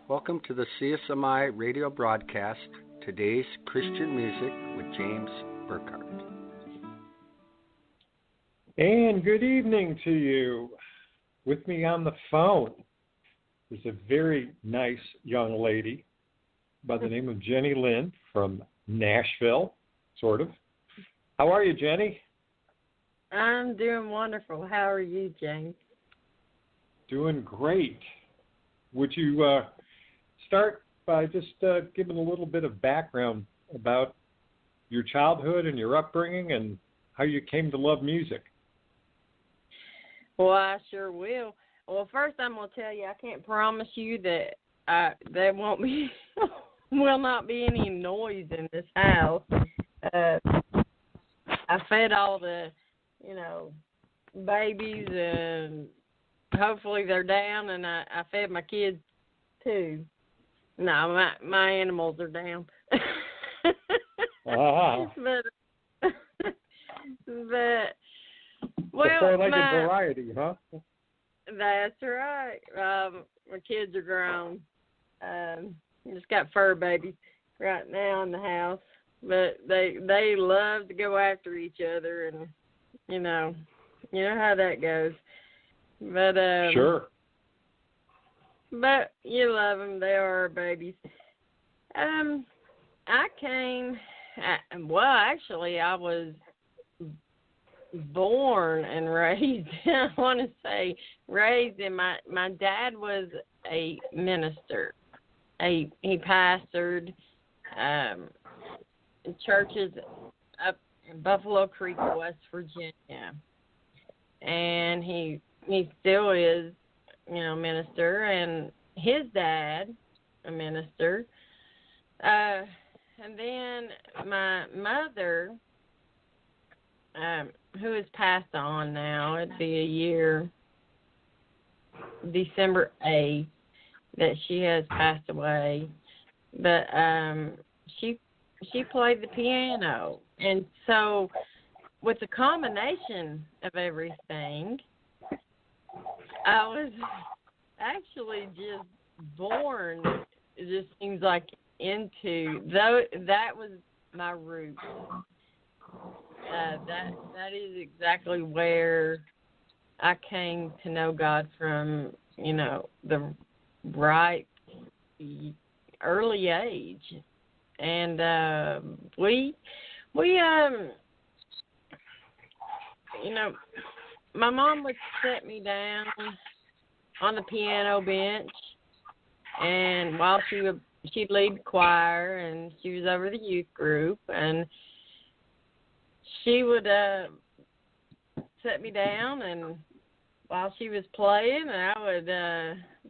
Welcome to the CSMI radio broadcast, Today's Christian Music with James Burkhardt. And good evening to you. With me on the phone is a very nice young lady by the name of Lynn from Nashville, sort of. How are you, Jenny? I'm doing wonderful. How are you, James? Doing great. Would you start by just giving a little bit of background about your childhood and your upbringing and how you came to love music? Well, I sure will. Well, first I'm going to tell you I can't promise you that there won't be, will not be any noise in this house. I fed all the, babies, and hopefully they're down, and I fed my kids too. No, my animals are down. Ah. But well, so like a variety, huh? That's right. My kids are grown. Just got fur babies right now in the house, but they love to go after each other, and you know how that goes. But sure. But you love them. They are our babies. Actually, I was born and raised, I want to say, raised in my dad was a minister. He pastored churches up in Buffalo Creek, West Virginia. And he still is, minister, and his dad, a minister. And then my mother, who has passed on now, it'd be a year, December 8th, that she has passed away. But she played the piano. And so with the combination of everything, I was actually just born, it just seems like, into, though that was my root. That is exactly where I came to know God from, the right early age. And we my mom would set me down on the piano bench, and while she'd lead choir, and she was over the youth group, and she would set me down, and while she was playing, I would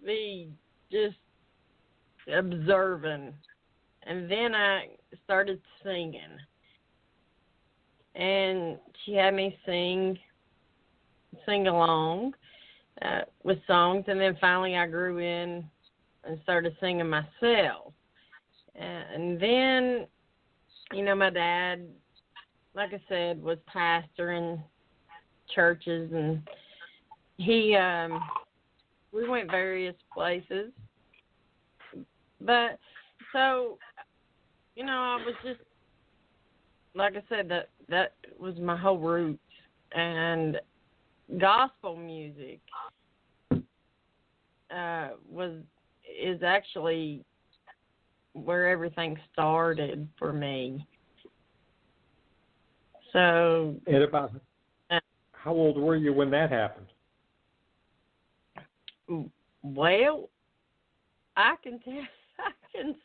be just observing, and then I started singing, and she had me sing along with songs, and then finally I grew in and started singing myself. And then, my dad, like I said, was pastoring churches, and we went various places. But so, I was just, like I said, that was my whole roots. And gospel music is actually where everything started for me. So, and about how old were you when that happened? Well, I can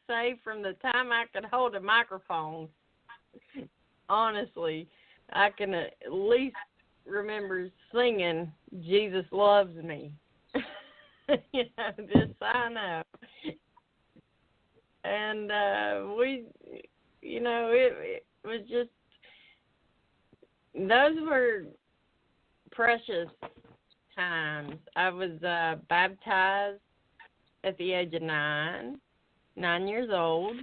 say from the time I could hold a microphone, honestly, I can at least remember singing "Jesus Loves Me." This I know. And it was just, those were precious times. I was baptized at the age of 9 years old.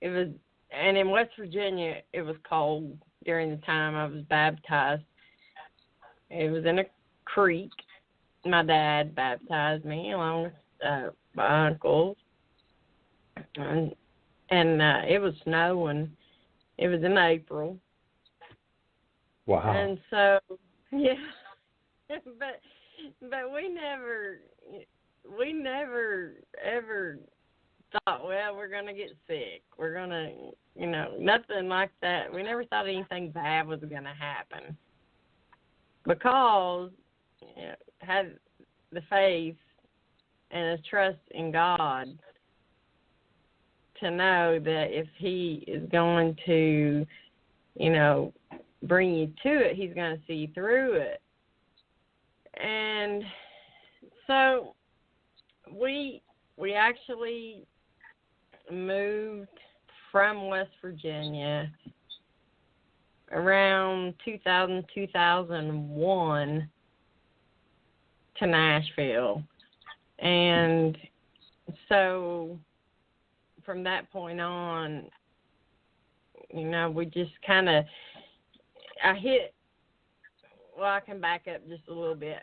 It was, and in West Virginia, it was cold during the time I was baptized. It was in a creek. My dad baptized me along with my uncles, and it was snowing. It was in April. Wow. And so, yeah, but we never ever thought, well, we're gonna get sick. We're gonna, nothing like that. We never thought anything bad was gonna happen because had the faith and the trust in God to know that if He is going to, bring you to it, He's going to see you through it. And so we actually moved from West Virginia around 2001 to Nashville. And so from that point on, we just kind of, I can back up just a little bit.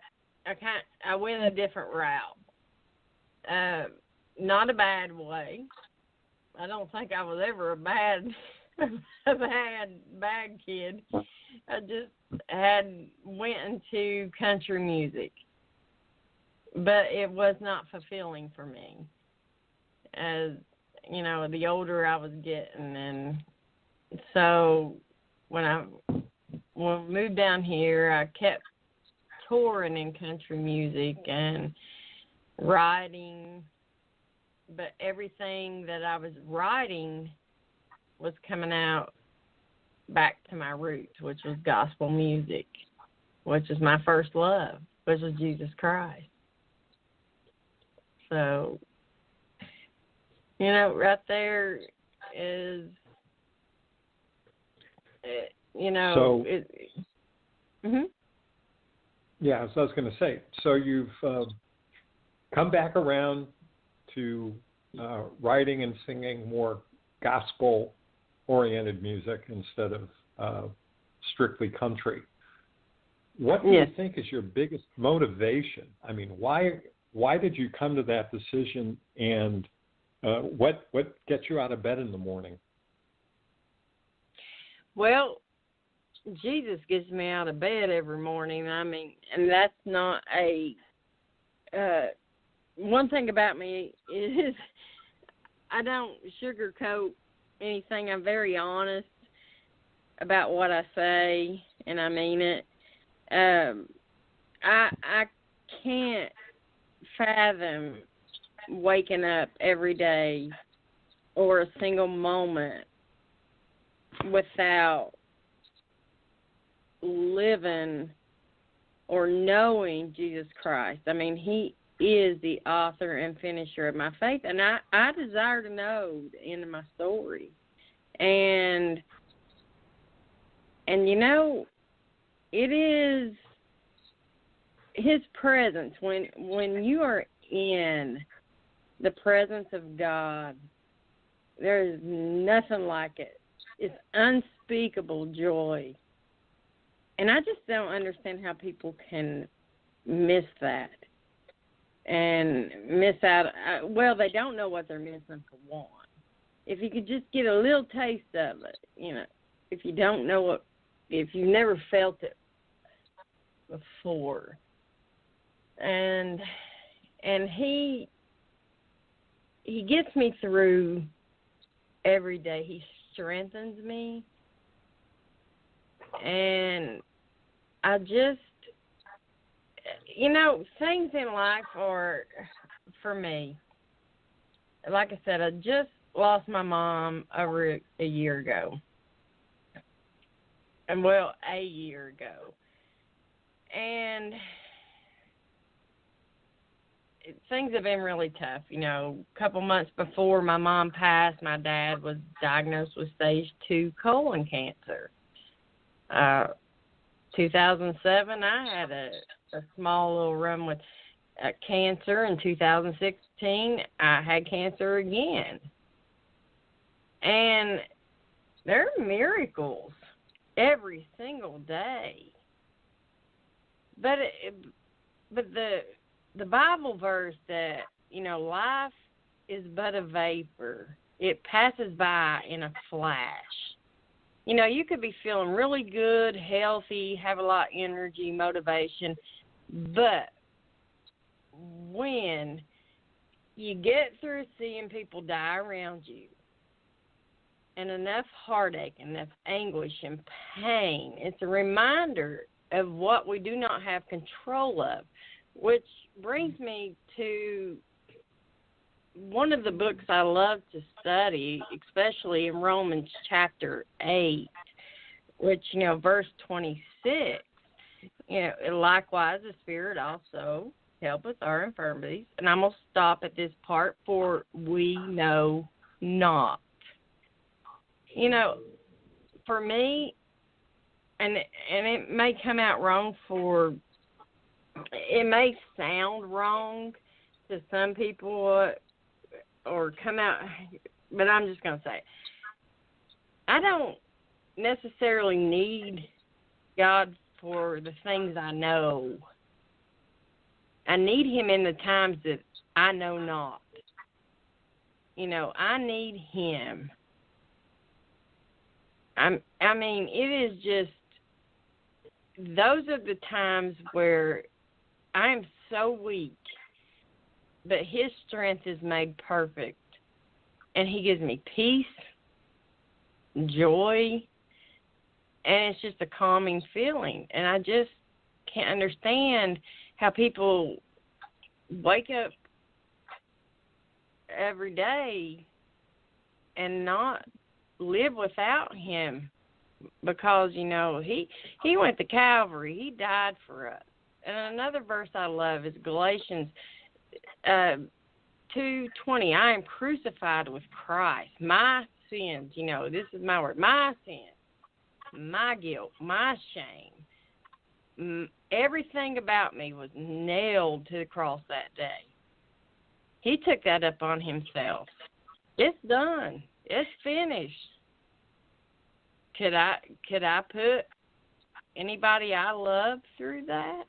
I went a different route. Not a bad way. I don't think I was ever a bad kid. I just went into country music. But it was not fulfilling for me. As, the older I was getting. And so when we moved down here, I kept touring in country music and writing. But everything that I was writing was coming out back to my roots, which was gospel music, which is my first love, which was Jesus Christ. So, right there is, So, mm-hmm. Yeah, so I was going to say, so you've come back around to writing and singing more gospel-oriented music instead of strictly country. What do you think is your biggest motivation? I mean, why did you come to that decision, and what gets you out of bed in the morning? Well, Jesus gets me out of bed every morning. I mean, and that's not a one thing about me is I don't sugarcoat anything. I'm very honest about what I say, and I mean it. I can't fathom waking up every day or a single moment without living or knowing Jesus Christ. I mean, He is the author and finisher of my faith, and I desire to know the end of my story. And it is His presence. When you are in the presence of God, there is nothing like it. It's unspeakable joy. And I just don't understand how people can miss that and miss out. Well, they don't know what they're missing, for one. If you could just get a little taste of it, if you don't know if you've never felt it before. And he gets me through every day. He strengthens me. And I just, things in life are, for me, like I said, I just lost my mom over a year ago. And, a year ago. And things have been really tough. A couple months before my mom passed, my dad was diagnosed with stage 2 colon cancer. 2007, I had a small little run with cancer. In 2016, I had cancer again. And there are miracles every single day. But the Bible verse that, life is but a vapor. It passes by in a flash. You could be feeling really good, healthy, have a lot of energy, motivation, but when you get through seeing people die around you and enough heartache, enough anguish and pain, it's a reminder of what we do not have control of, which brings me to one of the books I love to study, especially in Romans chapter 8, which, verse 26, likewise the Spirit also helpeth our infirmities. And I'm going to stop at this part, for we know not. For me, and it may come out wrong it may sound wrong to some people or come out, but I'm just going to say, I don't necessarily need God for the things I know. I need Him in the times that I know not. I need Him. It is just, those are the times where I'm so weak, but His strength is made perfect. And He gives me peace, joy, and it's just a calming feeling. And I just can't understand how people wake up every day and not live without Him, because he went to Calvary. He died for us. And another verse I love is Galatians 2:20. I am crucified with Christ. My sins, this is my word, my sins, my guilt, my shame, everything about me was nailed to the cross that day. He took that up on Himself. It's done. It's finished. Could I put anybody I love through that?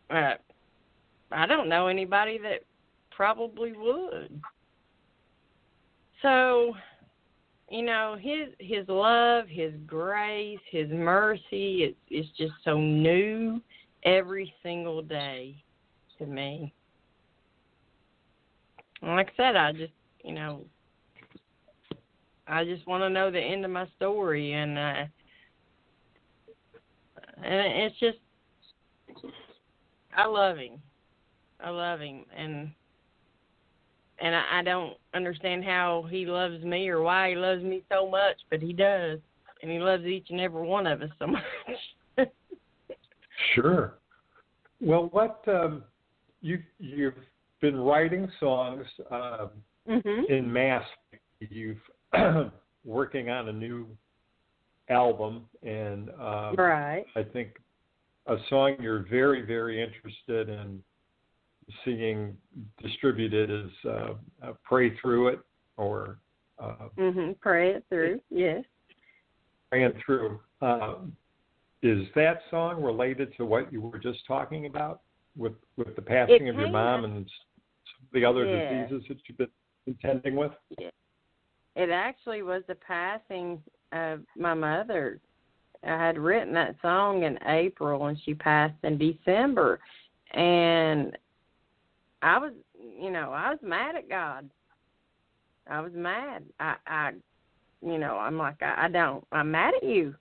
I don't know anybody that probably would. So, His love, His grace, His mercy, it's just so new every single day to me. And like I said, I just want to know the end of my story, and it's just, I love Him, and I don't understand how He loves me or why He loves me so much, but He does, and He loves each and every one of us so much. Sure. Well, you've been writing songs in mass. You've working on a new album, and right. I think a song you're very, very interested in seeing distributed is Pray Through It, or Pray It Through, yes. Praying Through. Is that song related to what you were just talking about with the passing of your mom and the other diseases that you've been contending with? Yeah. It actually was the passing of my mother. I had written that song in April, and she passed in December. And I was mad at God. I was mad. I'm like, I'm mad at you.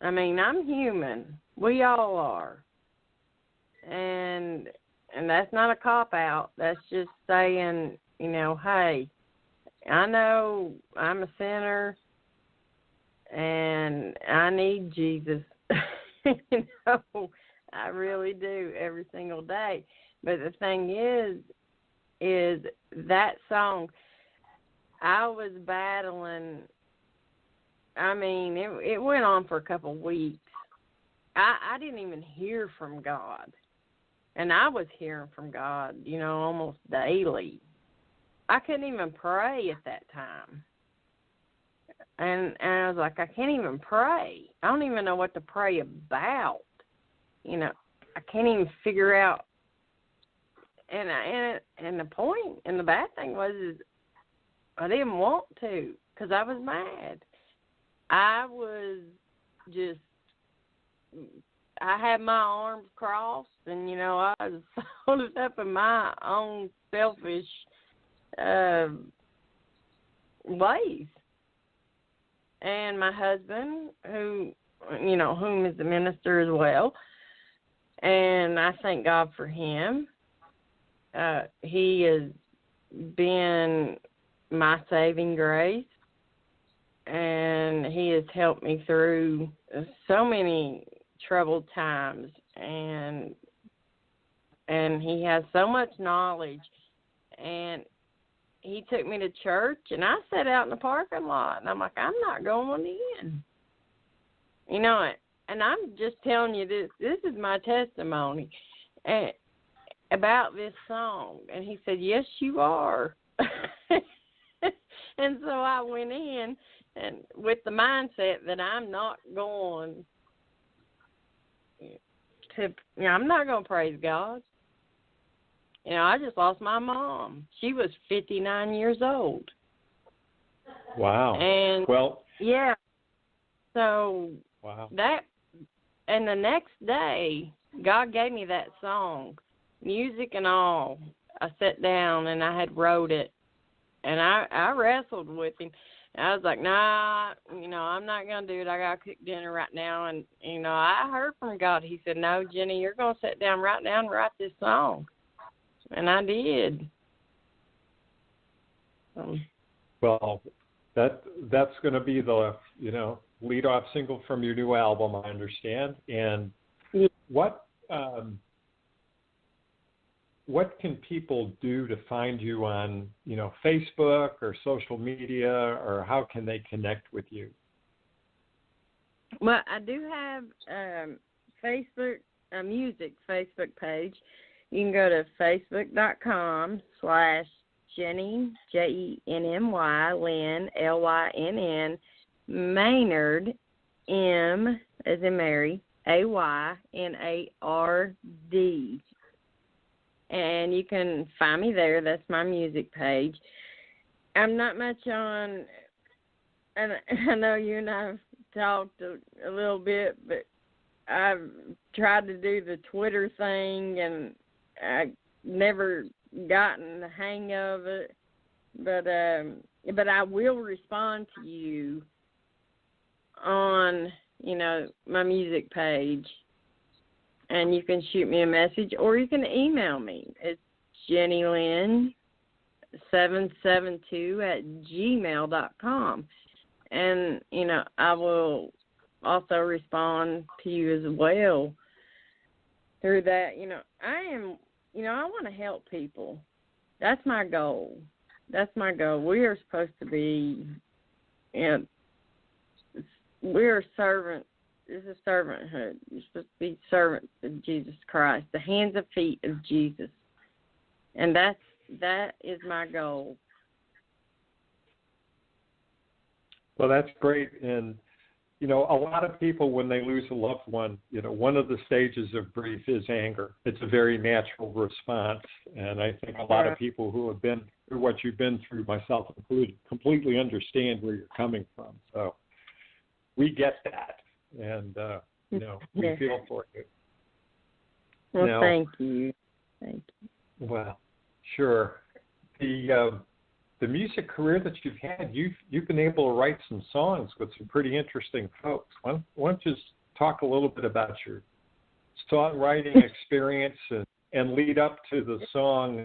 I'm human. We all are. And that's not a cop-out. That's just saying, hey, I know I'm a sinner, and I need Jesus. I really do every single day. But the thing is that song, I was battling. It went on for a couple of weeks. I didn't even hear from God. And I was hearing from God, almost daily. I couldn't even pray at that time. And I was like, I can't even pray. I don't even know what to pray about. I can't even figure out and the point and the bad thing was is I didn't want to because I was mad. I had my arms crossed, and I was caught up in my own selfish ways. And my husband, whom is a minister as well, and I thank God for him. He has been my saving grace, and he has helped me through so many troubled times, and he has so much knowledge. And he took me to church, and I sat out in the parking lot, and I'm like, I'm not going in. And I'm just telling you this is my testimony about this song. And he said, yes, you are. And so I went in and with the mindset that I'm not going to, I'm not going to praise God. I just lost my mom. She was 59 years old. Wow. And yeah. So wow. And the next day, God gave me that song, music and all. I sat down and I had wrote it, and I wrestled with him. I was like, nah, I'm not going to do it. I got to cook dinner right now. And, I heard from God. He said, no, Jenny, you're going to sit down right now and write this song. And I did. Well, that's going to be the, lead-off single from your new album, I understand. And what can people do to find you on, Facebook or social media, or how can they connect with you? Well, I do have Facebook, a music Facebook page. You can go to facebook.com/Jenny, Jenny, Lynn, Lynn, Maynard, M as in Mary, Aynard. And you can find me there. That's my music page. I'm not much on, and I know you and I have talked a little bit, but I've tried to do the Twitter thing, and I never gotten the hang of it. But I will respond to you on, my music page. And you can shoot me a message, or you can email me. It's jennylynn772@gmail.com. And, I will also respond to you as well through that. I want to help people. That's my goal. We are supposed to be, we're servants. This is servanthood. You're supposed to be servants of Jesus Christ, the hands and feet of Jesus. And that is my goal. Well, that's great. And, a lot of people, when they lose a loved one, one of the stages of grief is anger. It's a very natural response. And I think a lot of people who have been through what you've been through, myself included, completely understand where you're coming from. So we get that. And, we feel for you. Well, now, thank you. Well, sure. The music career that you've had, you've been able to write some songs with some pretty interesting folks. Why don't you just talk a little bit about your songwriting experience and lead up to the song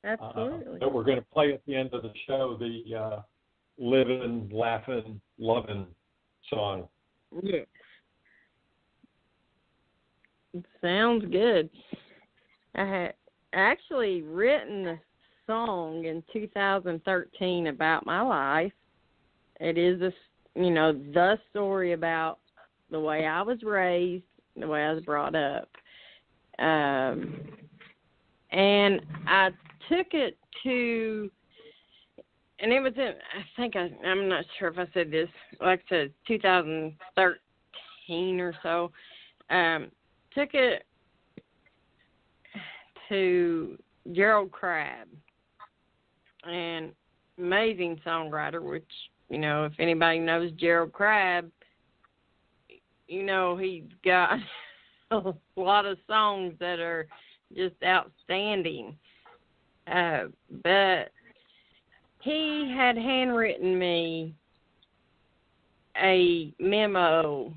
Absolutely. that we're going to play at the end of the show, the Livin', Laughin', Lovin' song. Yes. It sounds good. I had actually written a song in 2013 about my life. It is the story about the way I was raised, the way I was brought up. And I took it to, and it was in, I'm not sure if I said this, like I said, 2013 or so. Took it to Gerald Crabb, an amazing songwriter, which, you know, if anybody knows Gerald Crabb, you know he's got a lot of songs that are just outstanding. But he had handwritten me a memo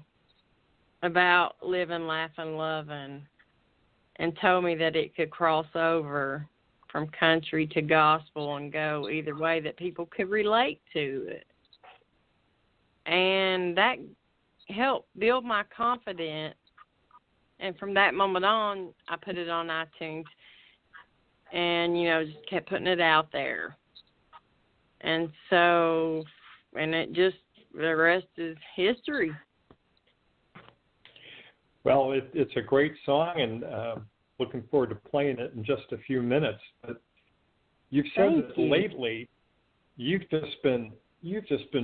about living, laughing, loving, and told me that it could cross over from country to gospel and go either way, that people could relate to it. And that helped build my confidence. And from that moment on, I put it on iTunes and, you know, just kept putting it out there. And so, and it just, the rest is history. Well, it's a great song, and looking forward to playing it in just a few minutes. But you've said that lately you've just been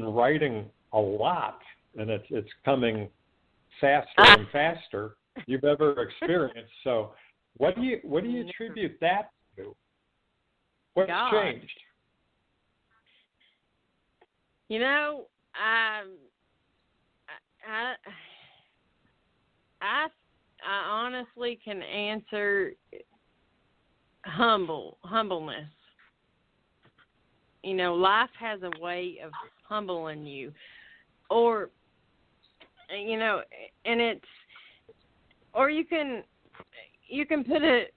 writing a lot, and it's coming faster and faster you've ever experienced. So, what do you attribute that to? What's changed? You know, I honestly can answer humbleness. You know, life has a way of humbling you, or, you know, and it's, or you can put it,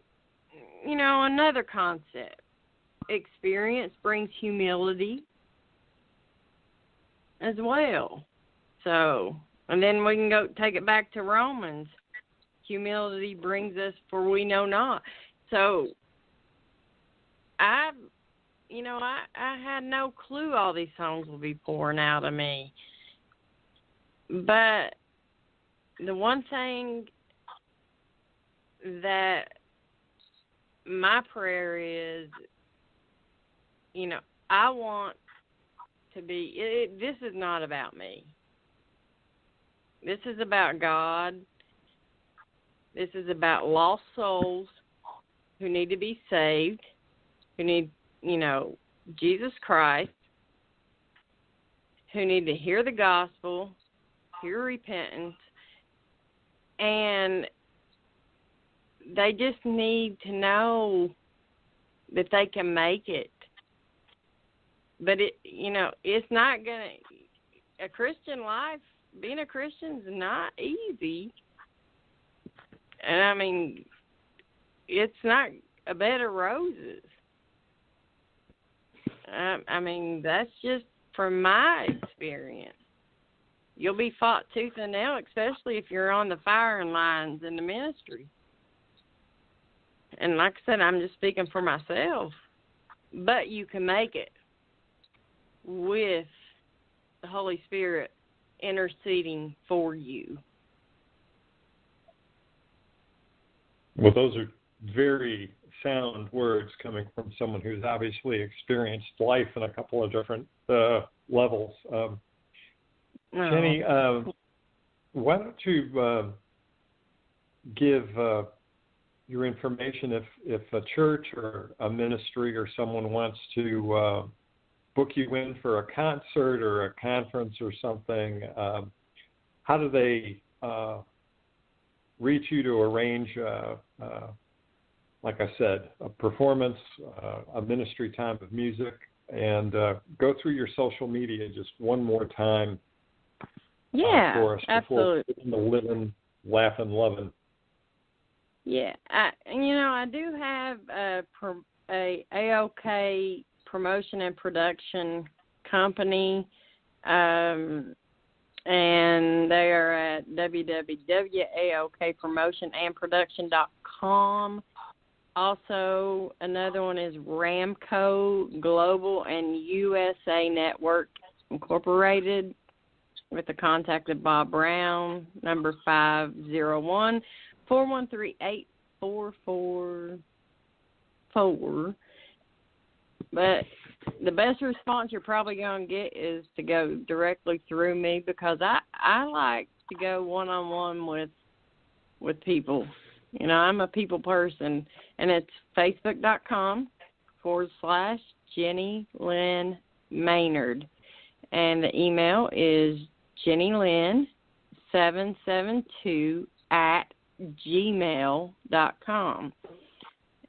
you know, another concept. Experience brings humility as well. So, and then we can go take it back to Romans. Humility brings us, for we know not. So, I had no clue all these songs will be pouring out of me. But the one thing that my prayer is, you know, I want to be, this is not about me. This is about God. This is about lost souls who need to be saved, who need, you know, Jesus Christ, who need to hear the gospel, hear repentance, and they just need to know that they can make it. But it, you know, it's not gonna. A Christian life, being a Christian, is not easy. And I mean, it's not a bed of roses. I mean, that's just from my experience. You'll be fought tooth and nail, especially if you're on the firing lines in the ministry. And like I said, I'm just speaking for myself. But you can make it with the Holy Spirit interceding for you. Well, those are very sound words coming from someone who's obviously experienced life in a couple of different levels. Jenny, why don't you give your information if a church or a ministry or someone wants to book you in for a concert or a conference or something, how do they reach you to arrange, like I said, a performance, a ministry time of music, and go through your social media just one more time for us absolutely. Before putting the living, laughing, loving. Yeah, I do have a AOK promotion and production company, and they are at www.aokpromotionandproduction.com. Also, another one is Ramco Global and USA Network Incorporated, with the contact of Bob Brown, number 501-413-8444. But the best response you're probably going to get is to go directly through me, because I like to go one-on-one with people. I'm a people person, and it's facebook.com/Jenny Lynn Maynard. And the email is jennylynn772@gmail.com.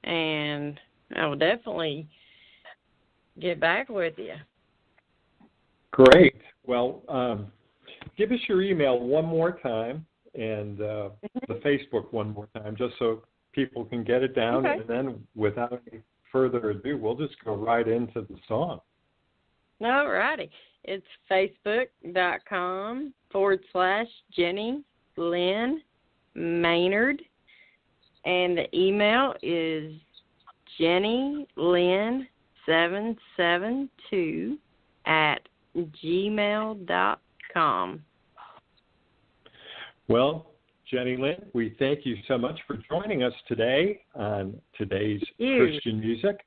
And I will definitely get back with you. Great. Well, give us your email one more time and the Facebook one more time, just so people can get it down. Okay. And then without any further ado, we'll just go right into the song. All righty. It's facebook.com/Jenny Lynn Maynard. And the email is jennylynn772@gmail.com. Well, Jenny Lynn, we thank you so much for joining us today on today's Christian Music.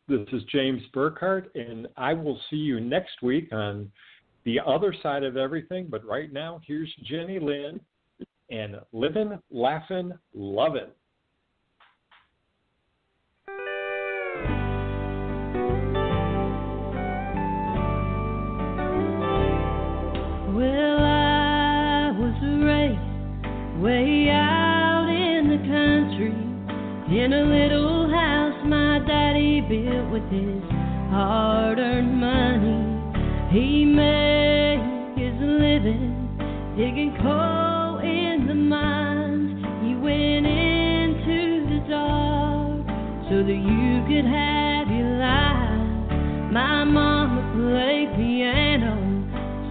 This is James Burkhardt, and I will see you next week on the other side of everything. But right now, here's Jenny Lynn and Livin', Laughin', Lovin'. Well, I was raised way out in the country, in a little house my daddy built with his hard-earned money. He made his living digging coal in the mines. He went into the dark so that you could have your life. My mama played piano,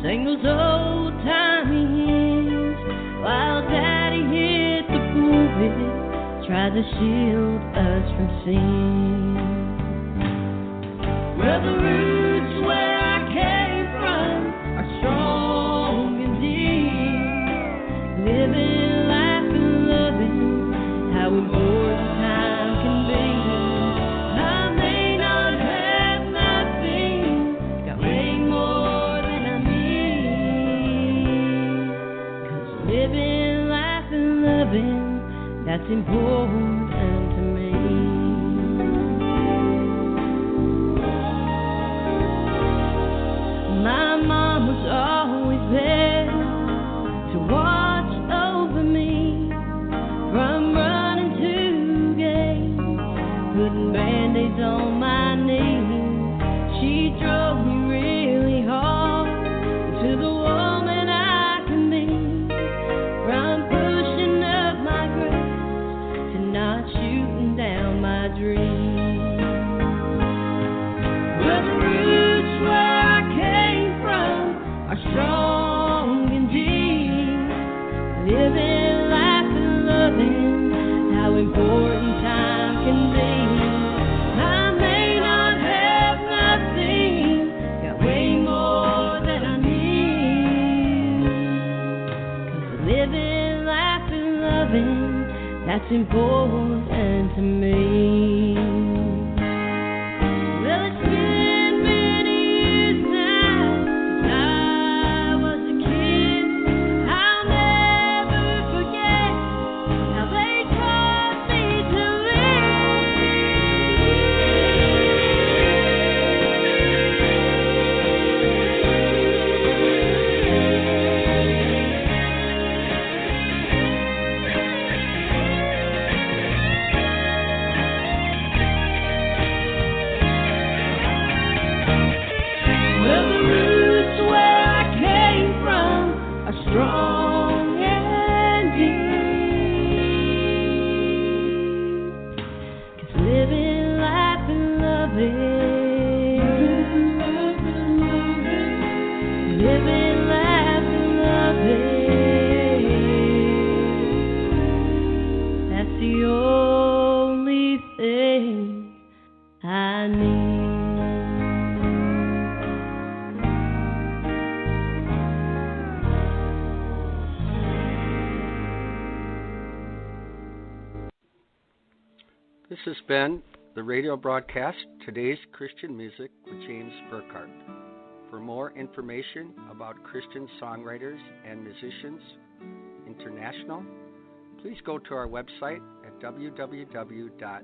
sang those old-timey hymns, while daddy hit the pulpit, tried to shield us from sin. Well, the roots where I came from are strong and deep, living life and loving, how important time can be. I may not have nothing, got way more than I need, 'cause living life and loving, that's important to me. My mom was always there to watch over me, from running to games, putting band-aids on my knees. She drove me really hard to the woman I can be, from pushing up my grades to not shooting down my dreams. But the roots where I came from are strong and deep, living life and loving, how important time can be. I may not have nothing, got way more than I need, 'cause living life and loving, that's important to me. Well, it's been many years now since I was a kid. I'll never forget how they taught me to Well, the roots where I came from are strong and deep, 'cause living life and loving, living life and loving, that's the only thing I need. This has been the radio broadcast, Today's Christian Music with James Burkhardt. For more information about Christian songwriters and musicians, international, please go to our website at www.csm